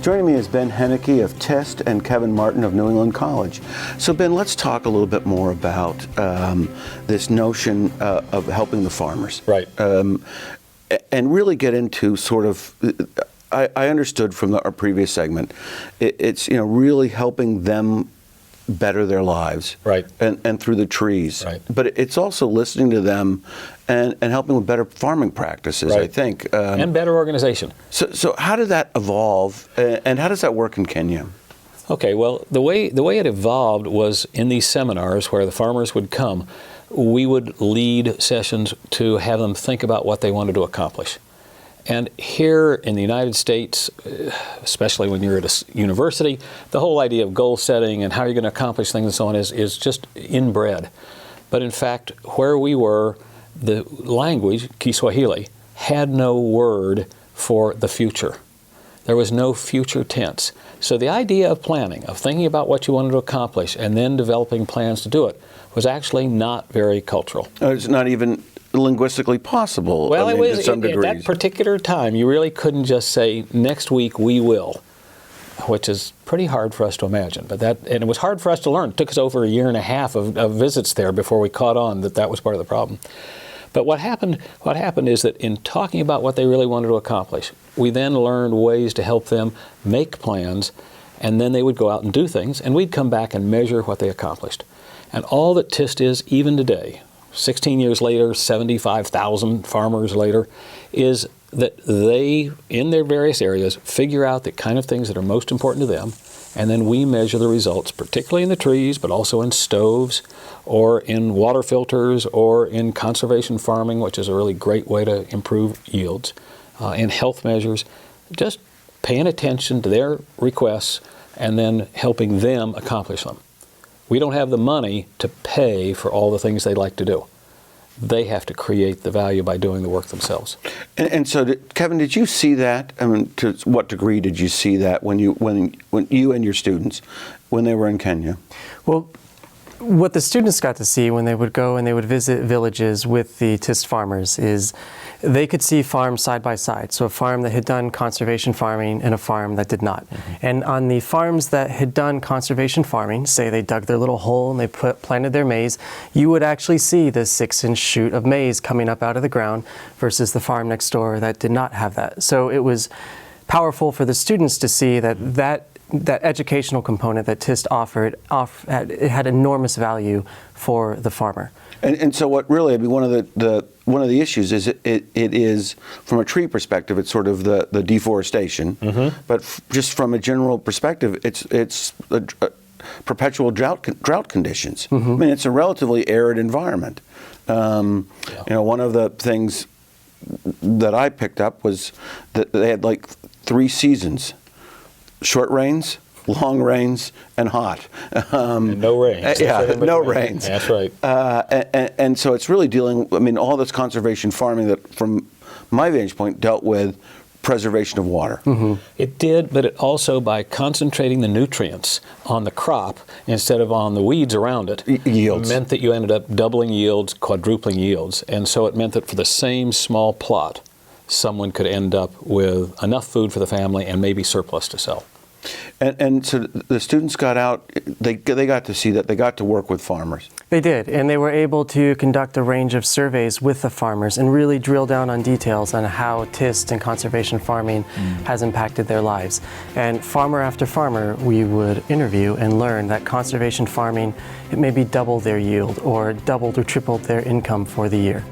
Joining me is Ben Henneke of TIST and Kevin Martin of New England College. So Ben, let's talk a little bit more about this notion of helping the farmers. Right. And really get into sort of, I understood from our previous segment, it's really helping them better their lives, right, and through the trees, right. But it's also listening to them and helping with better farming practices, right. I think, and better organization. So how did that evolve, and how does that work in Kenya? Okay, well, the way it evolved was in these seminars where the farmers would come. We would lead sessions to have them think about what they wanted to accomplish. And here in the United States, especially when you're at a university, the whole idea of goal setting and how you're going to accomplish things and so on is just inbred. But in fact, where we were, the language, Kiswahili, had no word for the future. There was no future tense. So the idea of planning, of thinking about what you wanted to accomplish and then developing plans to do it, was actually not very cultural. It's not even linguistically possible. Well, it was to some degrees. At that particular time, you really couldn't just say, next week we will, which is pretty hard for us to imagine. And it was hard for us to learn. It took us over 1.5 years of visits there before we caught on that was part of the problem. But what happened is that in talking about what they really wanted to accomplish, we then learned ways to help them make plans, and then they would go out and do things, and we'd come back and measure what they accomplished. And all that TIST is, even today, 16 years later, 75,000 farmers later, is that they, in their various areas, figure out the kind of things that are most important to them, and then we measure the results, particularly in the trees, but also in stoves, or in water filters, or in conservation farming, which is a really great way to improve yields, in health measures, just paying attention to their requests and then helping them accomplish them. We don't have the money to pay for all the things they like to do. They have to create the value by doing the work themselves. And so, Kevin, did you see that? I mean, to what degree did you see that when you and your students, when they were in Kenya? Well, what the students got to see when they would go and they would visit villages with the TIST farmers is they could see farms side by side. So a farm that had done conservation farming and a farm that did not. Mm-hmm. And on the farms that had done conservation farming, say they dug their little hole and they planted their maize, you would actually see this 6-inch shoot of maize coming up out of the ground versus the farm next door that did not have that. So it was powerful for the students to see that educational component that TIST offered, it had enormous value for the farmer. And so what really, I mean, one of the issues is it is, from a tree perspective, it's sort of the deforestation, mm-hmm. But just from a general perspective, it's perpetual drought conditions. Mm-hmm. I mean, it's a relatively arid environment. One of the things that I picked up was that they had like 3 seasons: short rains, long rains, and hot. And no rains. No rains. That's right. And so it's really dealing, I mean, all this conservation farming that, from my vantage point, dealt with preservation of water. Mm-hmm. It did, but it also, by concentrating the nutrients on the crop instead of on the weeds around it, yields. Meant that you ended up doubling yields, quadrupling yields. And so it meant that for the same small plot, someone could end up with enough food for the family and maybe surplus to sell. And so the students got out, they got to see that, they got to work with farmers. They did, and they were able to conduct a range of surveys with the farmers and really drill down on details on how TIST and conservation farming has impacted their lives. And farmer after farmer, we would interview and learn that conservation farming, it maybe doubled their yield or doubled or tripled their income for the year.